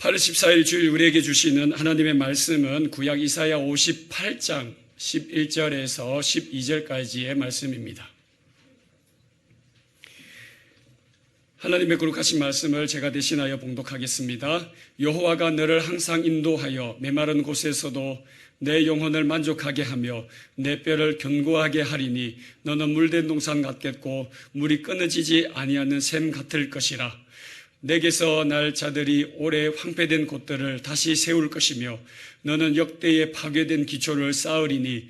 8월 14일 주일 우리에게 주시는 하나님의 말씀은 구약 이사야 58장 11절에서 12절까지의 말씀입니다. 하나님의 거룩하신 말씀을 제가 대신하여 봉독하겠습니다. 여호와가 너를 항상 인도하여 메마른 곳에서도 내 영혼을 만족하게 하며 내 뼈를 견고하게 하리니 너는 물된 동산 같겠고 물이 끊어지지 아니하는 샘 같을 것이라. 내게서 날 자들이 오래 황폐된 곳들을 다시 세울 것이며 너는 역대의 파괴된 기초를 쌓으리니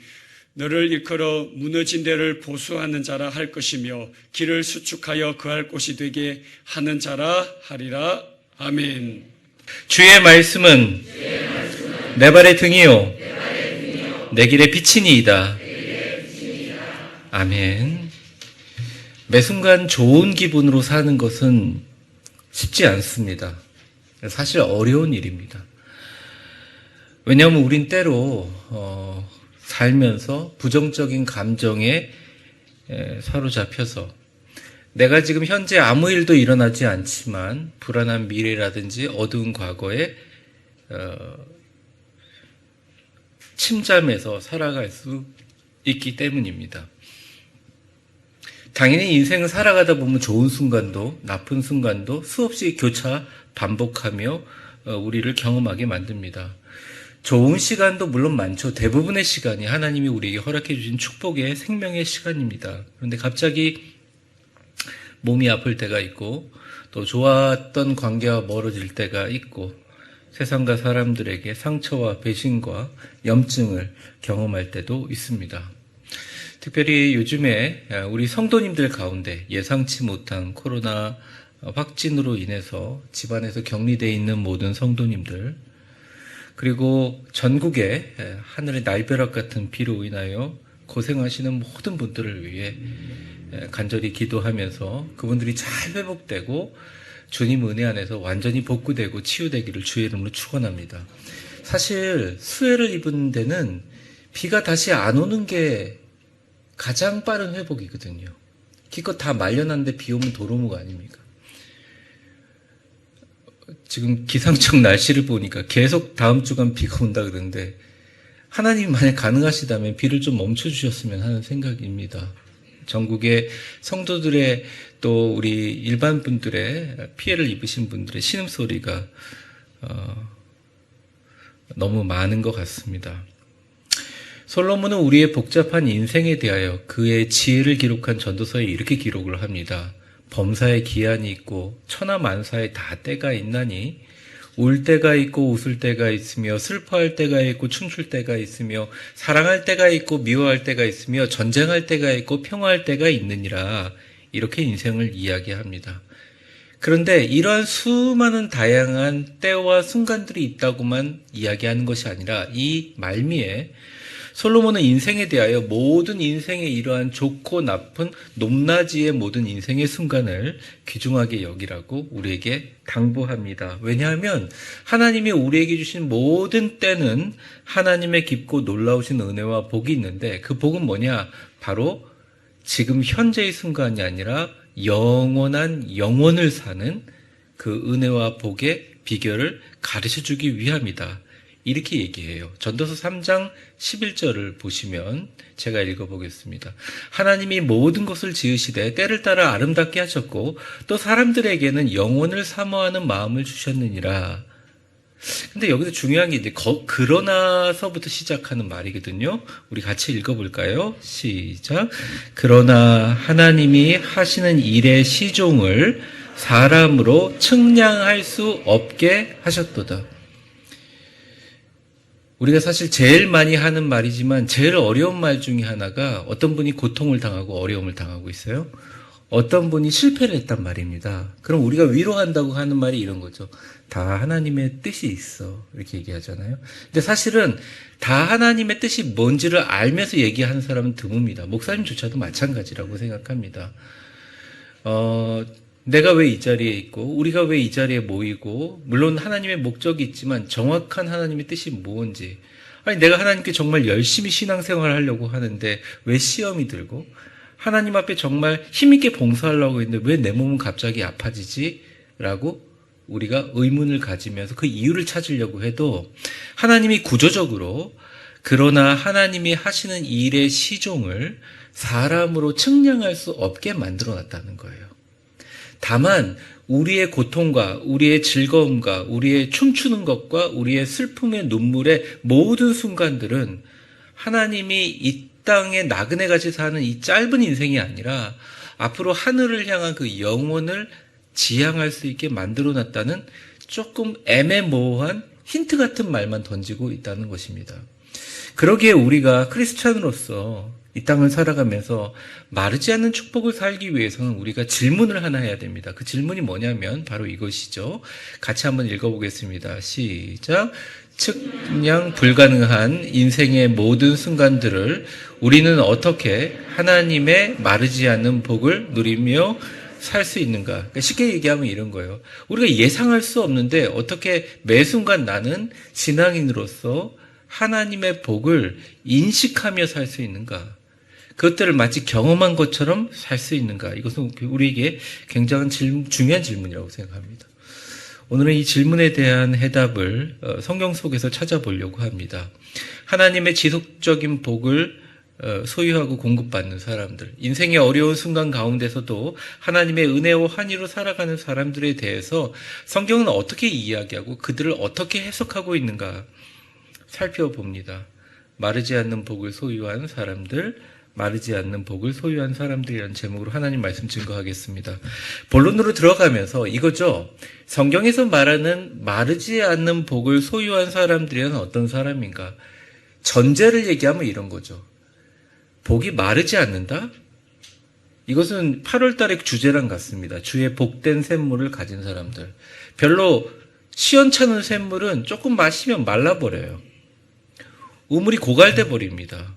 너를 일컬어 무너진 데를 보수하는 자라 할 것이며 길을 수축하여 거할 곳이 되게 하는 자라 하리라. 아멘. 주의 말씀은 내 발의 등이요 내 길의 빛이니이다. 아멘. 매 순간 좋은 기분으로 사는 것은 쉽지 않습니다. 사실 어려운 일입니다. 왜냐하면 우린 때로 살면서 부정적인 감정에 사로잡혀서 내가 지금 현재 아무 일도 일어나지 않지만 불안한 미래라든지 어두운 과거에 침잠해서 살아갈 수 있기 때문입니다. 당연히 인생을 살아가다 보면 좋은 순간도 나쁜 순간도 수없이 교차 반복하며 우리를 경험하게 만듭니다. 좋은 시간도 물론 많죠. 대부분의 시간이 하나님이 우리에게 허락해 주신 축복의 생명의 시간입니다. 그런데 갑자기 몸이 아플 때가 있고 또 좋았던 관계와 멀어질 때가 있고 세상과 사람들에게 상처와 배신과 염증을 경험할 때도 있습니다. 특별히 요즘에 우리 성도님들 가운데 예상치 못한 코로나 확진으로 인해서 집안에서 격리되어 있는 모든 성도님들, 그리고 전국에 하늘의 날벼락 같은 비로 인하여 고생하시는 모든 분들을 위해 간절히 기도하면서 그분들이 잘 회복되고 주님 은혜 안에서 완전히 복구되고 치유되기를 주의 이름으로 축원합니다. 사실 수해를 입은 데는 비가 다시 안 오는 게 가장 빠른 회복이거든요. 기껏 다 말려놨는데 비 오면 도루묵 아닙니까? 지금 기상청 날씨를 보니까 계속 다음 주간 비가 온다 그러는데 하나님이 만약 가능하시다면 비를 좀 멈춰주셨으면 하는 생각입니다. 전국의 성도들의 또 우리 일반 분들의 피해를 입으신 분들의 신음소리가 너무 많은 것 같습니다. 솔로몬은 우리의 복잡한 인생에 대하여 그의 지혜를 기록한 전도서에 이렇게 기록을 합니다. 범사에 기한이 있고 천하만사에 다 때가 있나니 울 때가 있고 웃을 때가 있으며 슬퍼할 때가 있고 춤출 때가 있으며 사랑할 때가 있고 미워할 때가 있으며 전쟁할 때가 있고 평화할 때가 있느니라. 이렇게 인생을 이야기합니다. 그런데 이러한 수많은 다양한 때와 순간들이 있다고만 이야기하는 것이 아니라 이 말미에 솔로몬은 인생에 대하여 모든 인생의 이러한 좋고 나쁜 높낮이의 모든 인생의 순간을 귀중하게 여기라고 우리에게 당부합니다. 왜냐하면 하나님이 우리에게 주신 모든 때는 하나님의 깊고 놀라우신 은혜와 복이 있는데 그 복은 뭐냐? 바로 지금 현재의 순간이 아니라 영원한 영원을 사는 그 은혜와 복의 비결을 가르쳐주기 위함이다. 이렇게 얘기해요. 전도서 3장 11절을 보시면 제가 읽어보겠습니다. 하나님이 모든 것을 지으시되 때를 따라 아름답게 하셨고 또 사람들에게는 영혼을 사모하는 마음을 주셨느니라. 근데 여기서 중요한 게 있는데 그러나서부터 시작하는 말이거든요. 우리 같이 읽어볼까요? 시작. 그러나 하나님이 하시는 일의 시종을 사람으로 측량할 수 없게 하셨도다. 우리가 사실 제일 많이 하는 말이지만 제일 어려운 말 중에 하나가 어떤 분이 고통을 당하고 어려움을 당하고 있어요. 어떤 분이 실패를 했단 말입니다. 그럼 우리가 위로한다고 하는 말이 이런 거죠. 다 하나님의 뜻이 있어. 이렇게 얘기하잖아요. 근데 사실은 다 하나님의 뜻이 뭔지를 알면서 얘기하는 사람은 드뭅니다. 목사님조차도 마찬가지라고 생각합니다. 내가 왜 이 자리에 있고 우리가 왜 이 자리에 모이고 물론 하나님의 목적이 있지만 정확한 하나님의 뜻이 뭔지 아니 내가 하나님께 정말 열심히 신앙생활을 하려고 하는데 왜 시험이 들고 하나님 앞에 정말 힘있게 봉사하려고 했는데 왜 내 몸은 갑자기 아파지지? 라고 우리가 의문을 가지면서 그 이유를 찾으려고 해도 하나님이 구조적으로 그러나 하나님이 하시는 일의 시종을 사람으로 측량할 수 없게 만들어 놨다는 거예요. 다만 우리의 고통과 우리의 즐거움과 우리의 춤추는 것과 우리의 슬픔의 눈물의 모든 순간들은 하나님이 이 땅에 나그네같이 사는 이 짧은 인생이 아니라 앞으로 하늘을 향한 그 영혼을 지향할 수 있게 만들어 놨다는 조금 애매모호한 힌트 같은 말만 던지고 있다는 것입니다. 그러기에 우리가 크리스찬으로서 이 땅을 살아가면서 마르지 않는 축복을 살기 위해서는 우리가 질문을 하나 해야 됩니다. 그 질문이 뭐냐면 바로 이것이죠. 같이 한번 읽어보겠습니다. 시작. 측량 불가능한 인생의 모든 순간들을 우리는 어떻게 하나님의 마르지 않는 복을 누리며 살 수 있는가? 그러니까 쉽게 얘기하면 이런 거예요. 우리가 예상할 수 없는데 어떻게 매 순간 나는 신앙인으로서 하나님의 복을 인식하며 살 수 있는가? 그것들을 마치 경험한 것처럼 살 수 있는가? 이것은 우리에게 굉장히 중요한 질문이라고 생각합니다. 오늘은 이 질문에 대한 해답을 성경 속에서 찾아보려고 합니다. 하나님의 지속적인 복을 소유하고 공급받는 사람들, 인생의 어려운 순간 가운데서도 하나님의 은혜와 환희로 살아가는 사람들에 대해서 성경은 어떻게 이야기하고 그들을 어떻게 해석하고 있는가 살펴봅니다. 마르지 않는 복을 소유한 사람들, 마르지 않는 복을 소유한 사람들이라는 제목으로 하나님 말씀 증거하겠습니다. 본론으로 들어가면서 이거죠. 성경에서 말하는 마르지 않는 복을 소유한 사람들이란 어떤 사람인가? 전제를 얘기하면 이런 거죠. 복이 마르지 않는다? 이것은 8월 달의 주제랑 같습니다. 주의 복된 샘물을 가진 사람들. 별로 시원찮은 샘물은 조금 마시면 말라버려요. 우물이 고갈돼 버립니다.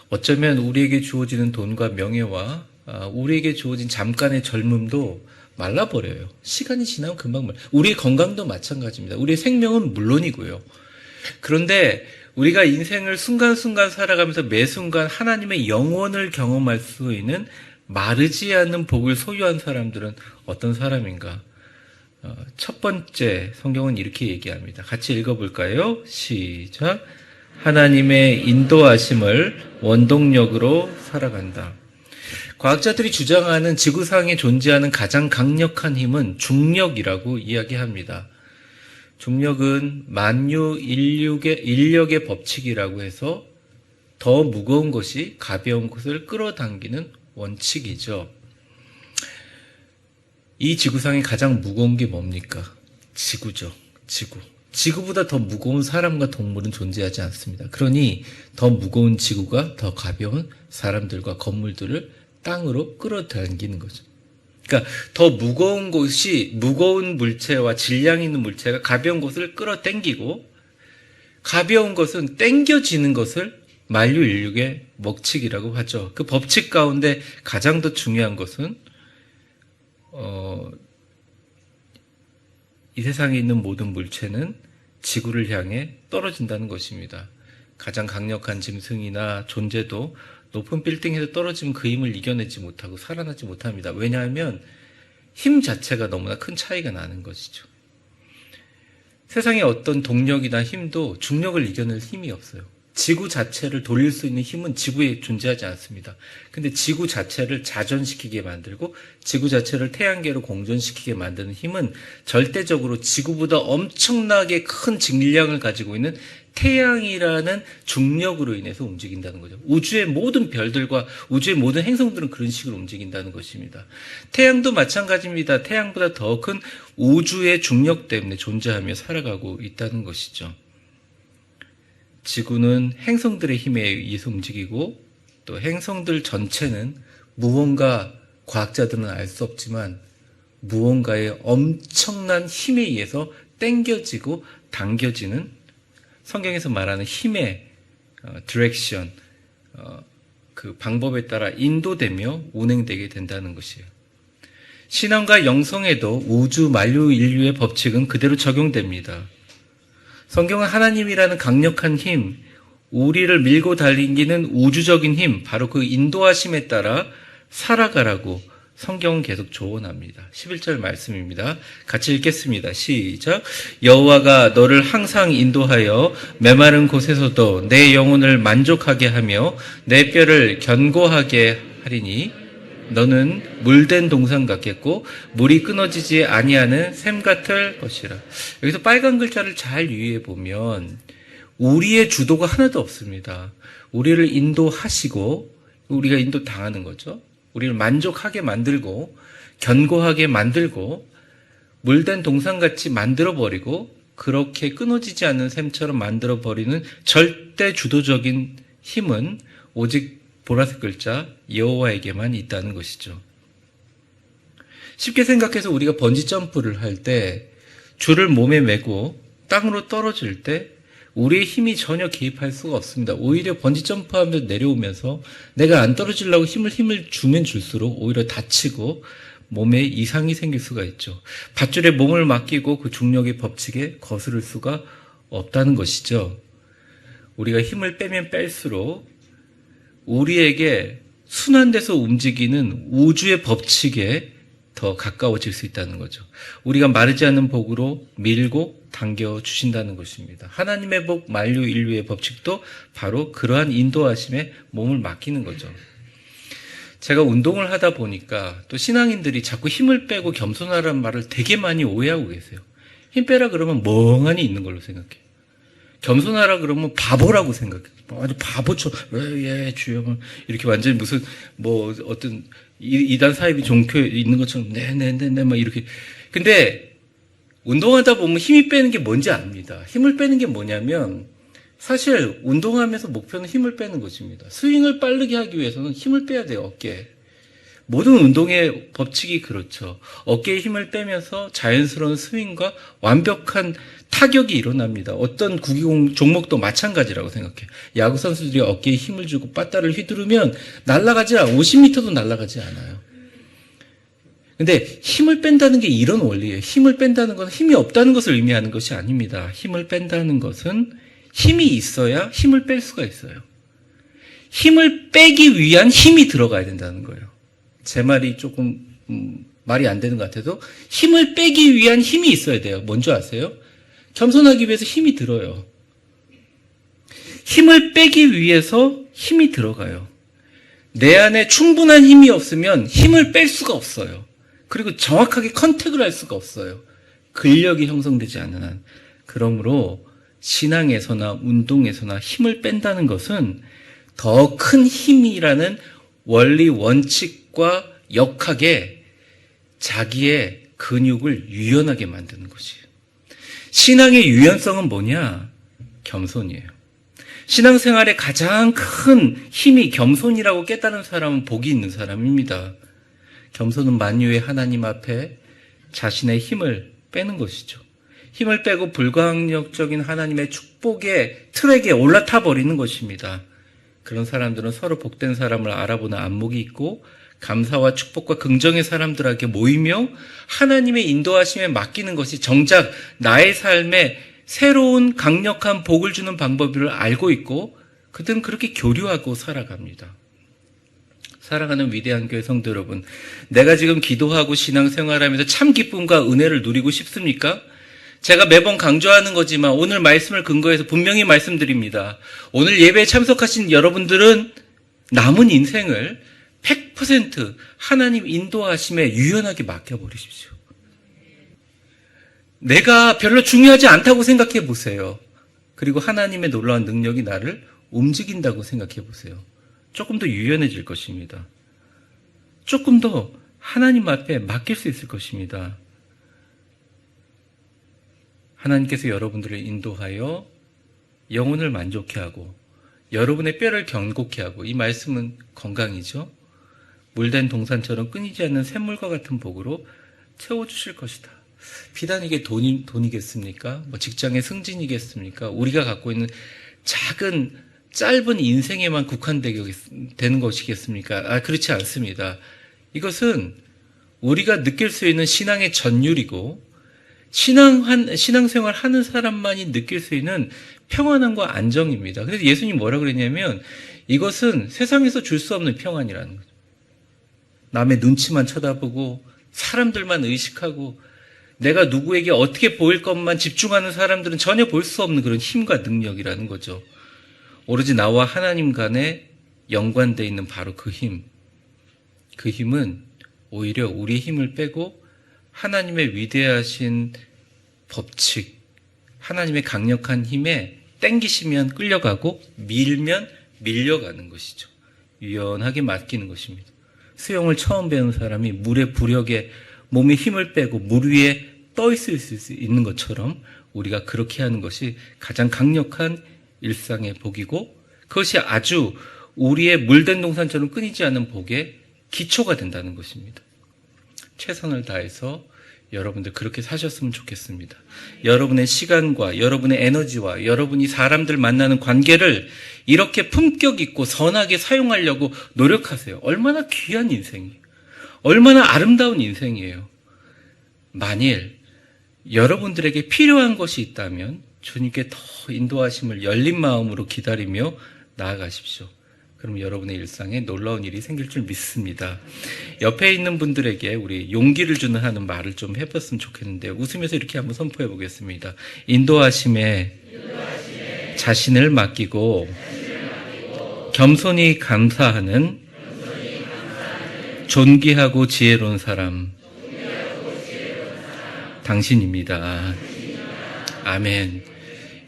어쩌면 우리에게 주어지는 돈과 명예와 우리에게 주어진 잠깐의 젊음도 말라버려요. 시간이 지나면 금방 우리의 건강도 마찬가지입니다. 우리의 생명은 물론이고요. 그런데 우리가 인생을 순간순간 살아가면서 매 순간 하나님의 영원을 경험할 수 있는 마르지 않는 복을 소유한 사람들은 어떤 사람인가? 첫 번째 성경은 이렇게 얘기합니다. 같이 읽어볼까요? 시작. 하나님의 인도하심을 원동력으로 살아간다. 과학자들이 주장하는 지구상에 존재하는 가장 강력한 힘은 중력이라고 이야기합니다. 중력은 만유 인력의 법칙이라고 해서 더 무거운 것이 가벼운 것을 끌어당기는 원칙이죠. 이 지구상에 가장 무거운 게 뭡니까? 지구죠. 지구. 지구보다 더 무거운 사람과 동물은 존재하지 않습니다. 그러니 더 무거운 지구가 더 가벼운 사람들과 건물들을 땅으로 끌어당기는 거죠. 그러니까 더 무거운 것이 무거운 물체와 질량 있는 물체가 가벼운 것을 끌어당기고 가벼운 것은 당겨지는 것을 만유인력의 법칙이라고 하죠. 그 법칙 가운데 가장 더 중요한 것은 이 세상에 있는 모든 물체는 지구를 향해 떨어진다는 것입니다. 가장 강력한 짐승이나 존재도 높은 빌딩에서 떨어지면 그 힘을 이겨내지 못하고 살아나지 못합니다. 왜냐하면 힘 자체가 너무나 큰 차이가 나는 것이죠. 세상의 어떤 동력이나 힘도 중력을 이겨낼 힘이 없어요. 지구 자체를 돌릴 수 있는 힘은 지구에 존재하지 않습니다. 근데 지구 자체를 자전시키게 만들고 지구 자체를 태양계로 공전시키게 만드는 힘은 절대적으로 지구보다 엄청나게 큰 질량을 가지고 있는 태양이라는 중력으로 인해서 움직인다는 거죠. 우주의 모든 별들과 우주의 모든 행성들은 그런 식으로 움직인다는 것입니다. 태양도 마찬가지입니다. 태양보다 더 큰 우주의 중력 때문에 존재하며 살아가고 있다는 것이죠. 지구는 행성들의 힘에 의해서 움직이고 또 행성들 전체는 무언가 과학자들은 알 수 없지만 무언가의 엄청난 힘에 의해서 당겨지고 당겨지는 성경에서 말하는 힘의 디렉션, 그 방법에 따라 인도되며 운행되게 된다는 것이에요. 신앙과 영성에도 우주 만유 인류의 법칙은 그대로 적용됩니다. 성경은 하나님이라는 강력한 힘, 우리를 밀고 달리기는 우주적인 힘, 바로 그 인도하심에 따라 살아가라고 성경은 계속 조언합니다. 11절 말씀입니다. 같이 읽겠습니다. 시작. 여호와가 너를 항상 인도하여 메마른 곳에서도 내 영혼을 만족하게 하며 내 뼈를 견고하게 하리니 너는 물된 동산 같겠고 물이 끊어지지 아니하는 샘 같을 것이라. 여기서 빨간 글자를 잘 유의해 보면 우리의 주도가 하나도 없습니다. 우리를 인도하시고 우리가 인도 당하는 거죠. 우리를 만족하게 만들고 견고하게 만들고 물된 동산같이 만들어버리고 그렇게 끊어지지 않는 샘처럼 만들어버리는 절대 주도적인 힘은 오직 보라색 글자 여호와에게만 있다는 것이죠. 쉽게 생각해서 우리가 번지 점프를 할 때 줄을 몸에 메고 땅으로 떨어질 때 우리의 힘이 전혀 개입할 수가 없습니다. 오히려 번지 점프하면서 내려오면서 내가 안 떨어지려고 힘을 주면 줄수록 오히려 다치고 몸에 이상이 생길 수가 있죠. 밧줄에 몸을 맡기고 그 중력의 법칙에 거스를 수가 없다는 것이죠. 우리가 힘을 빼면 뺄수록 우리에게 순환돼서 움직이는 우주의 법칙에 더 가까워질 수 있다는 거죠. 우리가 마르지 않는 복으로 밀고 당겨 주신다는 것입니다. 하나님의 복, 만류, 인류의 법칙도 바로 그러한 인도하심에 몸을 맡기는 거죠. 제가 운동을 하다 보니까 또 신앙인들이 자꾸 힘을 빼고 겸손하라는 말을 되게 많이 오해하고 계세요. 힘 빼라 그러면 멍하니 있는 걸로 생각해요. 겸손하라 그러면 바보라고 생각해요. 아주 바보처럼 예 주여 이렇게 완전히 무슨 뭐 어떤 이단 사입이 종교에 있는 것처럼 네네네네 막 이렇게. 근데 운동하다 보면 힘이 빼는 게 뭔지 압니다. 힘을 빼는 게 뭐냐면 사실 운동하면서 목표는 힘을 빼는 것입니다. 스윙을 빠르게 하기 위해서는 힘을 빼야 돼요. 어깨에. 모든 운동의 법칙이 그렇죠. 어깨에 힘을 빼면서 자연스러운 스윙과 완벽한 타격이 일어납니다. 어떤 구기 종목도 마찬가지라고 생각해요. 야구 선수들이 어깨에 힘을 주고 빠따를 휘두르면 날아가지 않아요. 50m도 날아가지 않아요. 근데 힘을 뺀다는 게 이런 원리예요. 힘을 뺀다는 건 힘이 없다는 것을 의미하는 것이 아닙니다. 힘을 뺀다는 것은 힘이 있어야 힘을 뺄 수가 있어요. 힘을 빼기 위한 힘이 들어가야 된다는 거예요. 제 말이 조금 말이 안 되는 것 같아도 힘을 빼기 위한 힘이 있어야 돼요. 뭔지 아세요? 겸손하기 위해서 힘이 들어요. 힘을 빼기 위해서 힘이 들어가요. 내 안에 충분한 힘이 없으면 힘을 뺄 수가 없어요. 그리고 정확하게 컨택을 할 수가 없어요. 근력이 형성되지 않는 한. 그러므로 신앙에서나 운동에서나 힘을 뺀다는 것은 더 큰 힘이라는 원리 원칙과 역학에 자기의 근육을 유연하게 만드는 것이에요. 신앙의 유연성은 뭐냐? 겸손이에요. 신앙생활의 가장 큰 힘이 겸손이라고 깨달은 사람은 복이 있는 사람입니다. 겸손은 만유의 하나님 앞에 자신의 힘을 빼는 것이죠. 힘을 빼고 불가항력적인 하나님의 축복의 트랙에 올라타 버리는 것입니다. 그런 사람들은 서로 복된 사람을 알아보는 안목이 있고 감사와 축복과 긍정의 사람들에게 모이며 하나님의 인도하심에 맡기는 것이 정작 나의 삶에 새로운 강력한 복을 주는 방법을 알고 있고 그들은 그렇게 교류하고 살아갑니다. 사랑하는 위대한 교회 성도 여러분, 내가 지금 기도하고 신앙생활하면서 참 기쁨과 은혜를 누리고 싶습니까? 제가 매번 강조하는 거지만 오늘 말씀을 근거해서 분명히 말씀드립니다. 오늘 예배에 참석하신 여러분들은 남은 인생을 100% 하나님 인도하심에 유연하게 맡겨버리십시오. 내가 별로 중요하지 않다고 생각해 보세요. 그리고 하나님의 놀라운 능력이 나를 움직인다고 생각해 보세요. 조금 더 유연해질 것입니다. 조금 더 하나님 앞에 맡길 수 있을 것입니다. 하나님께서 여러분들을 인도하여 영혼을 만족해 하고 여러분의 뼈를 견고케 하고, 이 말씀은 건강이죠. 물된 동산처럼 끊이지 않는 샘물과 같은 복으로 채워주실 것이다. 비단 이게 돈이겠습니까? 뭐 직장의 승진이겠습니까? 우리가 갖고 있는 작은 짧은 인생에만 국한되는 것이겠습니까? 그렇지 않습니다. 이것은 우리가 느낄 수 있는 신앙의 전율이고 신앙생활 하는 사람만이 느낄 수 있는 평안함과 안정입니다. 그래서 예수님 뭐라 그랬냐면 이것은 세상에서 줄 수 없는 평안이라는 거죠. 남의 눈치만 쳐다보고 사람들만 의식하고 내가 누구에게 어떻게 보일 것만 집중하는 사람들은 전혀 볼 수 없는 그런 힘과 능력이라는 거죠. 오로지 나와 하나님 간에 연관되어 있는 바로 그 힘. 그 힘은 오히려 우리의 힘을 빼고 하나님의 위대하신 법칙, 하나님의 강력한 힘에 땡기시면 끌려가고 밀면 밀려가는 것이죠. 유연하게 맡기는 것입니다. 수영을 처음 배운 사람이 물의 부력에 몸의 힘을 빼고 물 위에 떠 있을 수 있는 것처럼 우리가 그렇게 하는 것이 가장 강력한 일상의 복이고 그것이 아주 우리의 물된 동산처럼 끊이지 않는 복의 기초가 된다는 것입니다. 최선을 다해서 여러분들 그렇게 사셨으면 좋겠습니다. 여러분의 시간과 여러분의 에너지와 여러분이 사람들 만나는 관계를 이렇게 품격 있고 선하게 사용하려고 노력하세요. 얼마나 귀한 인생이에요. 얼마나 아름다운 인생이에요. 만일 여러분들에게 필요한 것이 있다면 주님께 더 인도하심을 열린 마음으로 기다리며 나아가십시오. 그럼 여러분의 일상에 놀라운 일이 생길 줄 믿습니다. 옆에 있는 분들에게 우리 용기를 주는 하는 말을 좀 해봤으면 좋겠는데 웃으면서 이렇게 한번 선포해 보겠습니다. 인도하심에 자신을 맡기고 겸손히 감사하는 존귀하고 지혜로운 사람 당신입니다. 아멘.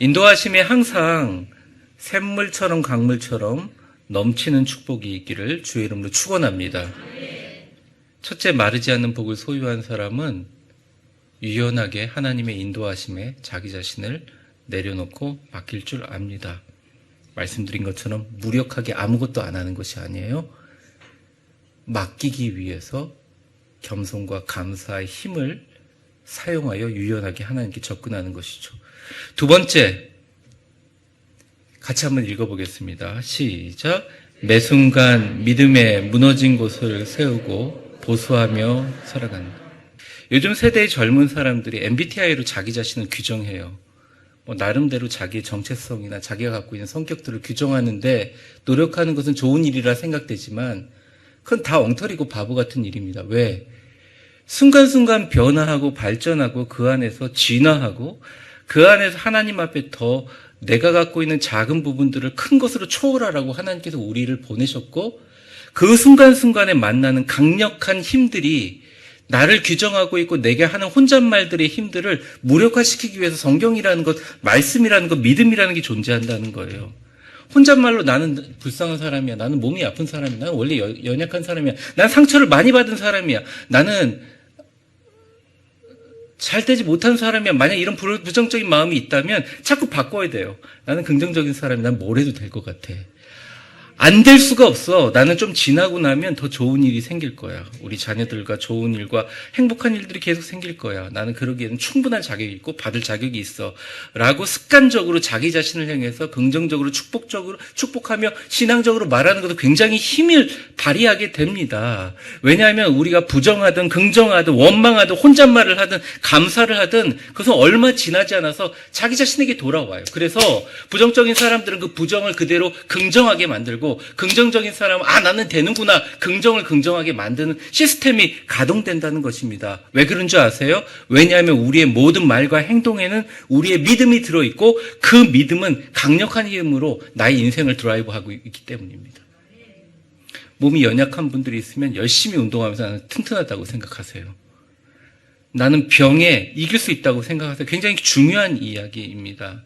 인도하심에 항상 샘물처럼 강물처럼 넘치는 축복이 있기를 주의 이름으로 축원합니다. 첫째, 마르지 않는 복을 소유한 사람은 유연하게 하나님의 인도하심에 자기 자신을 내려놓고 맡길 줄 압니다. 말씀드린 것처럼 무력하게 아무것도 안 하는 것이 아니에요. 맡기기 위해서 겸손과 감사의 힘을 사용하여 유연하게 하나님께 접근하는 것이죠. 두 번째, 같이 한번 읽어보겠습니다. 시작. 매 순간 믿음에 무너진 곳을 세우고 보수하며 살아간다. 요즘 세대의 젊은 사람들이 MBTI로 자기 자신을 규정해요. 나름대로 자기의 정체성이나 자기가 갖고 있는 성격들을 규정하는데 노력하는 것은 좋은 일이라 생각되지만 그건 다 엉터리고 바보 같은 일입니다. 왜? 순간순간 변화하고 발전하고 그 안에서 진화하고 그 안에서 하나님 앞에 더 내가 갖고 있는 작은 부분들을 큰 것으로 초월하라고 하나님께서 우리를 보내셨고 그 순간순간에 만나는 강력한 힘들이 나를 규정하고 있고 내게 하는 혼잣말들의 힘들을 무력화시키기 위해서 성경이라는 것, 말씀이라는 것, 믿음이라는 게 존재한다는 거예요. 혼잣말로 나는 불쌍한 사람이야. 나는 몸이 아픈 사람이야. 나는 원래 연약한 사람이야. 난 상처를 많이 받은 사람이야. 나는 잘 되지 못한 사람이야. 만약 이런 부정적인 마음이 있다면 자꾸 바꿔야 돼요. 나는 긍정적인 사람이 난 뭘 해도 될 것 같아. 안 될 수가 없어. 나는 좀 지나고 나면 더 좋은 일이 생길 거야. 우리 자녀들과 좋은 일과 행복한 일들이 계속 생길 거야. 나는 그러기에는 충분한 자격이 있고 받을 자격이 있어. 라고 습관적으로 자기 자신을 향해서 긍정적으로 축복하며 신앙적으로 말하는 것도 굉장히 힘을 발휘하게 됩니다. 왜냐하면 우리가 부정하든 긍정하든 원망하든 혼잣말을 하든 감사를 하든 그것은 얼마 지나지 않아서 자기 자신에게 돌아와요. 그래서 부정적인 사람들은 그 부정을 그대로 긍정하게 만들고 긍정적인 사람은 나는 되는구나 긍정을 긍정하게 만드는 시스템이 가동된다는 것입니다. 왜 그런 줄 아세요? 왜냐하면 우리의 모든 말과 행동에는 우리의 믿음이 들어있고 그 믿음은 강력한 힘으로 나의 인생을 드라이브하고 있기 때문입니다. 몸이 연약한 분들이 있으면 열심히 운동하면서 나는 튼튼하다고 생각하세요. 나는 병에 이길 수 있다고 생각하세요. 굉장히 중요한 이야기입니다.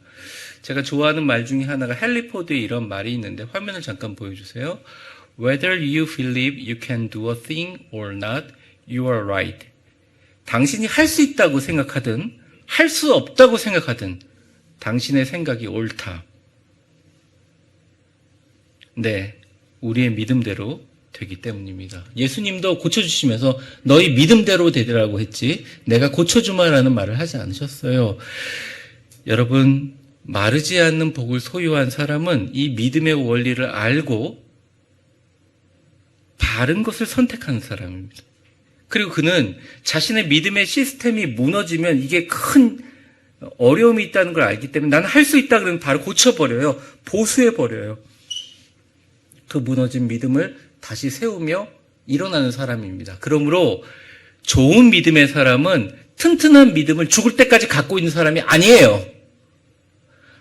제가 좋아하는 말 중에 하나가 헨리 포드의 이런 말이 있는데 화면을 잠깐 보여주세요. Whether you believe you can do a thing or not, you are right. 당신이 할 수 있다고 생각하든 할 수 없다고 생각하든 당신의 생각이 옳다. 네, 우리의 믿음대로 되기 때문입니다. 예수님도 고쳐주시면서 너희 믿음대로 되리라고 했지 내가 고쳐주마라는 말을 하지 않으셨어요. 여러분, 마르지 않는 복을 소유한 사람은 이 믿음의 원리를 알고 바른 것을 선택하는 사람입니다. 그리고 그는 자신의 믿음의 시스템이 무너지면 이게 큰 어려움이 있다는 걸 알기 때문에 나는 할 수 있다 그러면 바로 고쳐버려요. 보수해버려요. 그 무너진 믿음을 다시 세우며 일어나는 사람입니다. 그러므로 좋은 믿음의 사람은 튼튼한 믿음을 죽을 때까지 갖고 있는 사람이 아니에요.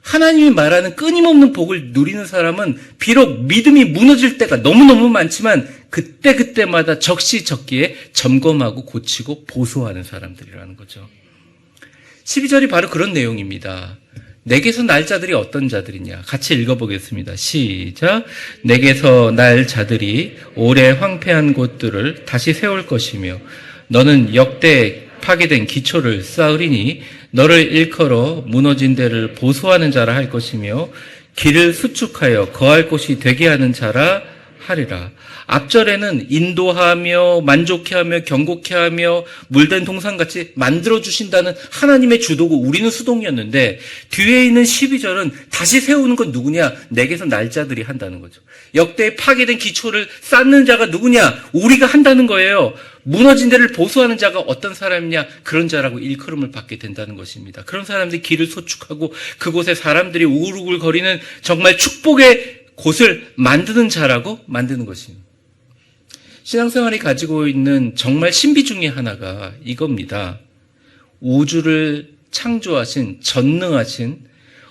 하나님이 말하는 끊임없는 복을 누리는 사람은 비록 믿음이 무너질 때가 너무너무 많지만 그때그때마다 적시적기에 점검하고 고치고 보수하는 사람들이라는 거죠. 12절이 바로 그런 내용입니다. 내게서 날 자들이 어떤 자들이냐? 같이 읽어보겠습니다. 시작. 내게서 날 자들이 오래 황폐한 곳들을 다시 세울 것이며 너는 역대 파괴된 기초를 쌓으리니 너를 일컬어 무너진 데를 보수하는 자라 할 것이며 길을 수축하여 거할 곳이 되게 하는 자라 하리라. 앞절에는 인도하며 만족해하며 경고케하며 물된 동산같이 만들어주신다는 하나님의 주도고 우리는 수동이었는데 뒤에 있는 12절은 다시 세우는 건 누구냐? 내게서 날자들이 한다는 거죠. 역대에 파괴된 기초를 쌓는 자가 누구냐? 우리가 한다는 거예요. 무너진 데를 보수하는 자가 어떤 사람이냐? 그런 자라고 일컬음을 받게 된다는 것입니다. 그런 사람들이 길을 소축하고 그곳에 사람들이 우글우글거리는 정말 축복의 곳을 만드는 자라고 만드는 것입니다. 신앙생활이 가지고 있는 정말 신비 중에 하나가 이겁니다. 우주를 창조하신, 전능하신,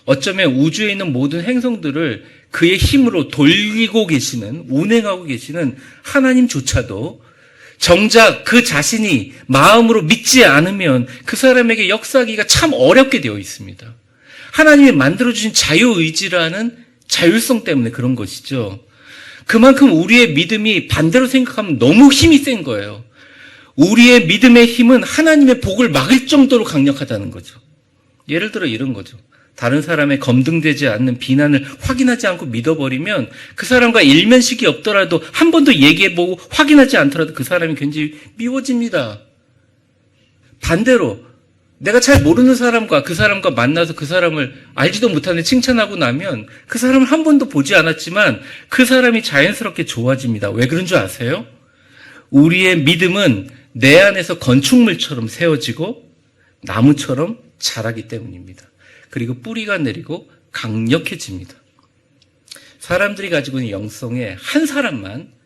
어쩌면 우주에 있는 모든 행성들을 그의 힘으로 돌리고 계시는, 운행하고 계시는 하나님조차도 정작 그 자신이 마음으로 믿지 않으면 그 사람에게 역사하기가 참 어렵게 되어 있습니다. 하나님이 만들어주신 자유의지라는 자율성 때문에 그런 것이죠. 그만큼 우리의 믿음이 반대로 생각하면 너무 힘이 센 거예요. 우리의 믿음의 힘은 하나님의 복을 막을 정도로 강력하다는 거죠. 예를 들어 이런 거죠. 다른 사람의 검증되지 않는 비난을 확인하지 않고 믿어버리면 그 사람과 일면식이 없더라도 한 번도 얘기해보고 확인하지 않더라도 그 사람이 굉장히 미워집니다. 반대로 내가 잘 모르는 사람과 그 사람과 만나서 그 사람을 알지도 못하는 칭찬하고 나면 그 사람을 한 번도 보지 않았지만 그 사람이 자연스럽게 좋아집니다. 왜 그런 줄 아세요? 우리의 믿음은 내 안에서 건축물처럼 세워지고 나무처럼 자라기 때문입니다. 그리고 뿌리가 내리고 강력해집니다. 사람들이 가지고 있는 영성에 한 사람만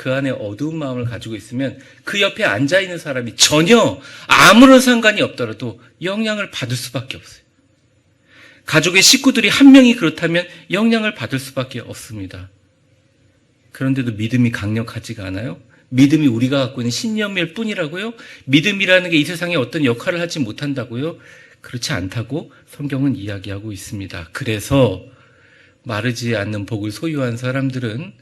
그 안에 어두운 마음을 가지고 있으면 그 옆에 앉아있는 사람이 전혀 아무런 상관이 없더라도 영향을 받을 수밖에 없어요. 가족의 식구들이 한 명이 그렇다면 영향을 받을 수밖에 없습니다. 그런데도 믿음이 강력하지가 않아요? 믿음이 우리가 갖고 있는 신념일 뿐이라고요? 믿음이라는 게 이 세상에 어떤 역할을 하지 못한다고요? 그렇지 않다고 성경은 이야기하고 있습니다. 그래서 마르지 않는 복을 소유한 사람들은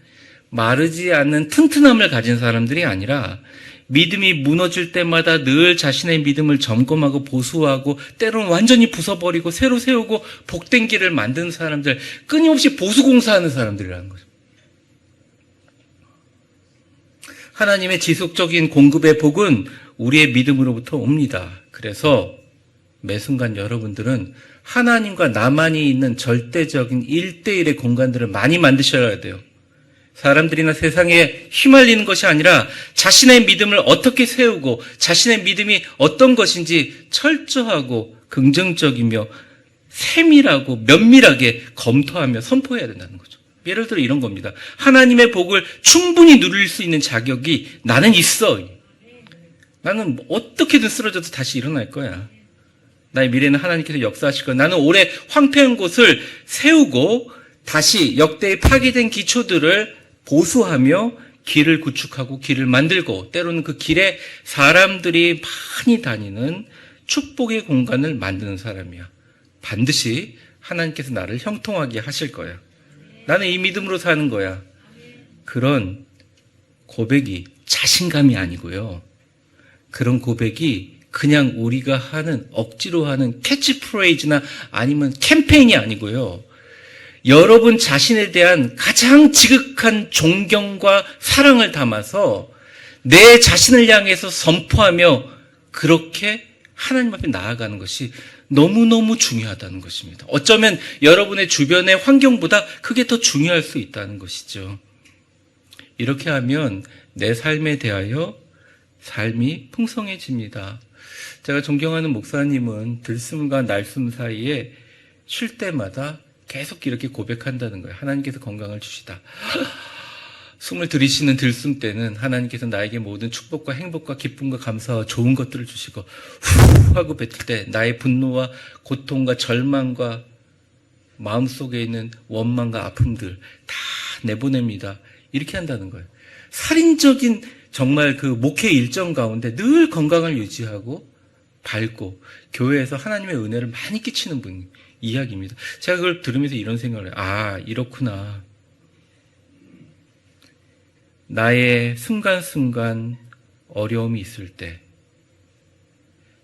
마르지 않는 튼튼함을 가진 사람들이 아니라 믿음이 무너질 때마다 늘 자신의 믿음을 점검하고 보수하고 때로는 완전히 부숴버리고 새로 세우고 복된 길을 만드는 사람들, 끊임없이 보수공사하는 사람들이라는 거죠. 하나님의 지속적인 공급의 복은 우리의 믿음으로부터 옵니다. 그래서 매 순간 여러분들은 하나님과 나만이 있는 절대적인 1대1의 공간들을 많이 만드셔야 돼요. 사람들이나 세상에 휘말리는 것이 아니라 자신의 믿음을 어떻게 세우고 자신의 믿음이 어떤 것인지 철저하고 긍정적이며 세밀하고 면밀하게 검토하며 선포해야 된다는 거죠. 예를 들어 이런 겁니다. 하나님의 복을 충분히 누릴 수 있는 자격이 나는 있어. 나는 어떻게든 쓰러져도 다시 일어날 거야. 나의 미래는 하나님께서 역사하실 거야. 나는 오래 황폐한 곳을 세우고 다시 역대의 파괴된 기초들을 보수하며 길을 구축하고 길을 만들고 때로는 그 길에 사람들이 많이 다니는 축복의 공간을 만드는 사람이야. 반드시 하나님께서 나를 형통하게 하실 거야. 나는 이 믿음으로 사는 거야. 그런 고백이 자신감이 아니고요. 그런 고백이 그냥 우리가 하는 억지로 하는 캐치프레이즈나 아니면 캠페인이 아니고요. 여러분 자신에 대한 가장 지극한 존경과 사랑을 담아서 내 자신을 향해서 선포하며 그렇게 하나님 앞에 나아가는 것이 너무너무 중요하다는 것입니다. 어쩌면 여러분의 주변의 환경보다 그게 더 중요할 수 있다는 것이죠. 이렇게 하면 내 삶에 대하여 삶이 풍성해집니다. 제가 존경하는 목사님은 들숨과 날숨 사이에 쉴 때마다 계속 이렇게 고백한다는 거예요. 하나님께서 건강을 주시다. 숨을 들이쉬는 들숨 때는 하나님께서 나에게 모든 축복과 행복과 기쁨과 감사와 좋은 것들을 주시고 후 하고 뱉을 때 나의 분노와 고통과 절망과 마음속에 있는 원망과 아픔들 다 내보냅니다. 이렇게 한다는 거예요. 살인적인 정말 그 목회 일정 가운데 늘 건강을 유지하고 밝고 교회에서 하나님의 은혜를 많이 끼치는 분 이야기입니다. 제가 그걸 들으면서 이런 생각을 해요. 아, 이렇구나. 나의 순간순간 어려움이 있을 때,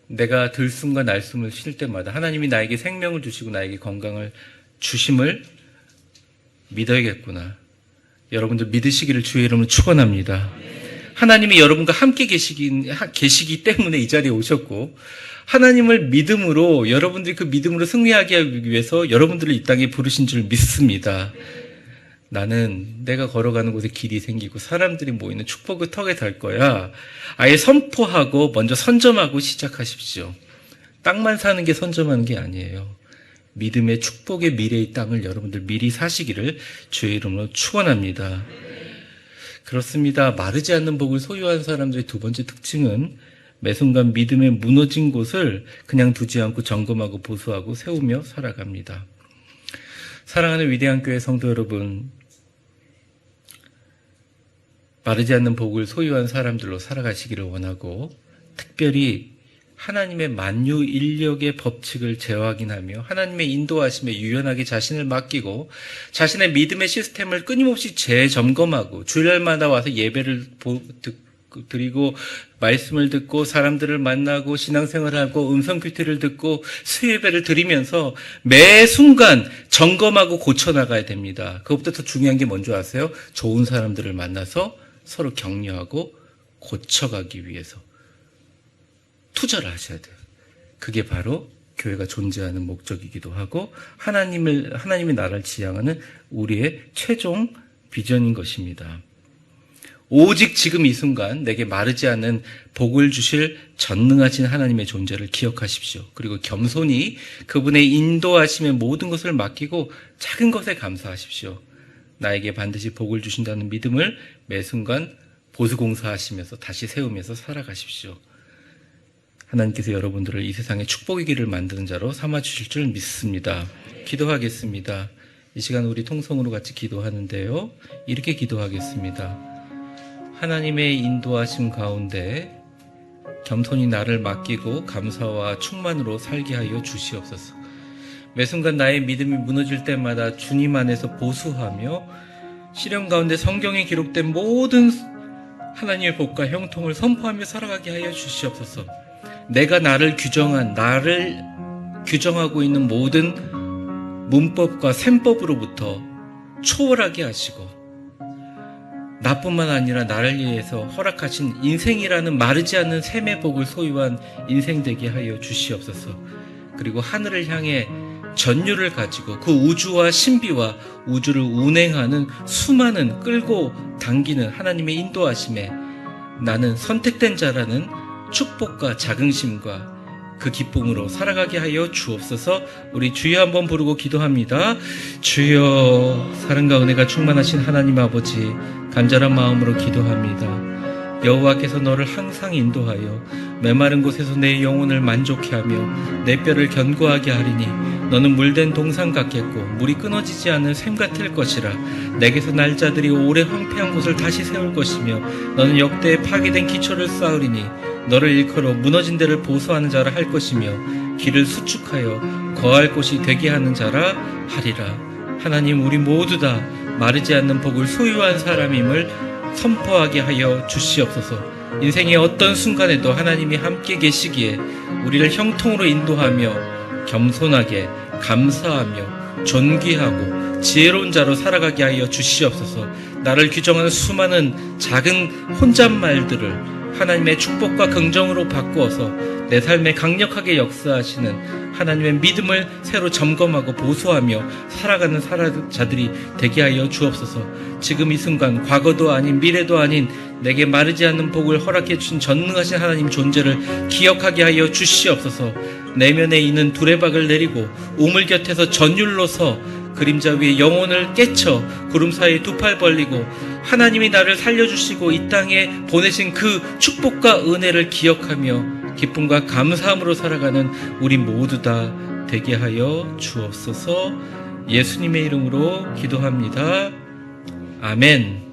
내가 들숨과 날숨을 쉴 때마다 하나님이 나에게 생명을 주시고 나에게 건강을 주심을 믿어야겠구나. 여러분들 믿으시기를 주의 이름으로 축원합니다. 하나님이 여러분과 함께 계시기 때문에 이 자리에 오셨고, 하나님을 믿음으로, 여러분들이 그 믿음으로 승리하게 하기 위해서 여러분들을 이 땅에 부르신 줄 믿습니다. 나는 내가 걸어가는 곳에 길이 생기고 사람들이 모이는 축복의 턱에 달 거야. 아예 선포하고 먼저 선점하고 시작하십시오. 땅만 사는 게 선점하는 게 아니에요. 믿음의 축복의 미래의 땅을 여러분들 미리 사시기를 주의 이름으로 축원합니다. 그렇습니다. 마르지 않는 복을 소유한 사람들의 두 번째 특징은 매 순간 믿음에 무너진 곳을 그냥 두지 않고 점검하고 보수하고 세우며 살아갑니다. 사랑하는 위대한 교회 성도 여러분, 마르지 않는 복을 소유한 사람들로 살아가시기를 원하고, 특별히 하나님의 만유 인력의 법칙을 재확인하며 하나님의 인도하심에 유연하게 자신을 맡기고 자신의 믿음의 시스템을 끊임없이 재점검하고 주일마다 와서 예배를 드리고 말씀을 듣고 사람들을 만나고 신앙생활을 하고 음성 큐티를 듣고 수예배를 드리면서 매 순간 점검하고 고쳐나가야 됩니다. 그것보다 더 중요한 게 뭔지 아세요? 좋은 사람들을 만나서 서로 격려하고 고쳐가기 위해서 투자를 하셔야 돼요. 그게 바로 교회가 존재하는 목적이기도 하고 하나님의 나라를 지향하는 우리의 최종 비전인 것입니다. 오직 지금 이 순간 내게 마르지 않는 복을 주실 전능하신 하나님의 존재를 기억하십시오. 그리고 겸손히 그분의 인도하심에 모든 것을 맡기고 작은 것에 감사하십시오. 나에게 반드시 복을 주신다는 믿음을 매 순간 보수공사하시면서 다시 세우면서 살아가십시오. 하나님께서 여러분들을 이 세상의 축복의 길을 만드는 자로 삼아주실 줄 믿습니다. 기도하겠습니다. 이 시간 우리 통성으로 같이 기도하는데요. 이렇게 기도하겠습니다. 하나님의 인도하심 가운데 겸손히 나를 맡기고 감사와 충만으로 살게 하여 주시옵소서. 매 순간 나의 믿음이 무너질 때마다 주님 안에서 보수하며 시련 가운데 성경에 기록된 모든 하나님의 복과 형통을 선포하며 살아가게 하여 주시옵소서. 내가 나를 규정하고 있는 모든 문법과 셈법으로부터 초월하게 하시고 나뿐만 아니라 나를 위해서 허락하신 인생이라는 마르지 않는 샘의 복을 소유한 인생 되게 하여 주시옵소서. 그리고 하늘을 향해 전율을 가지고 그 우주와 신비와 우주를 운행하는 수많은 끌고 당기는 하나님의 인도하심에 나는 선택된 자라는 축복과 자긍심과 그 기쁨으로 살아가게 하여 주옵소서. 우리 주여 한번 부르고 기도합니다. 주여, 사랑과 은혜가 충만하신 하나님 아버지, 간절한 마음으로 기도합니다. 여호와께서 너를 항상 인도하여 메마른 곳에서 내 영혼을 만족해 하며 내 뼈를 견고하게 하리니 너는 물된 동산 같겠고 물이 끊어지지 않는 샘 같을 것이라. 내게서 날 자들이 오래 황폐한 곳을 다시 세울 것이며 너는 역대에 파괴된 기초를 쌓으리니 너를 일컬어 무너진 데를 보수하는 자라 할 것이며 길을 수축하여 거할 곳이 되게 하는 자라 하리라. 하나님, 우리 모두 다 마르지 않는 복을 소유한 사람임을 선포하게 하여 주시옵소서. 인생의 어떤 순간에도 하나님이 함께 계시기에 우리를 형통으로 인도하며 겸손하게 감사하며 존귀하고 지혜로운 자로 살아가게 하여 주시옵소서. 나를 규정하는 수많은 작은 혼잣말들을 하나님의 축복과 긍정으로 바꾸어서 내 삶에 강력하게 역사하시는 하나님의 믿음을 새로 점검하고 보수하며 살아가는 자들이 되게 하여 주옵소서. 지금 이 순간 과거도 아닌 미래도 아닌 내게 마르지 않는 복을 허락해 주신 전능하신 하나님 존재를 기억하게 하여 주시옵소서. 내면에 있는 두레박을 내리고 우물 곁에서 전율로서 그림자 위에 영혼을 깨쳐 구름 사이에 두 팔 벌리고 하나님이 나를 살려주시고 이 땅에 보내신 그 축복과 은혜를 기억하며 기쁨과 감사함으로 살아가는 우리 모두 다 되게 하여 주옵소서. 예수님의 이름으로 기도합니다. 아멘.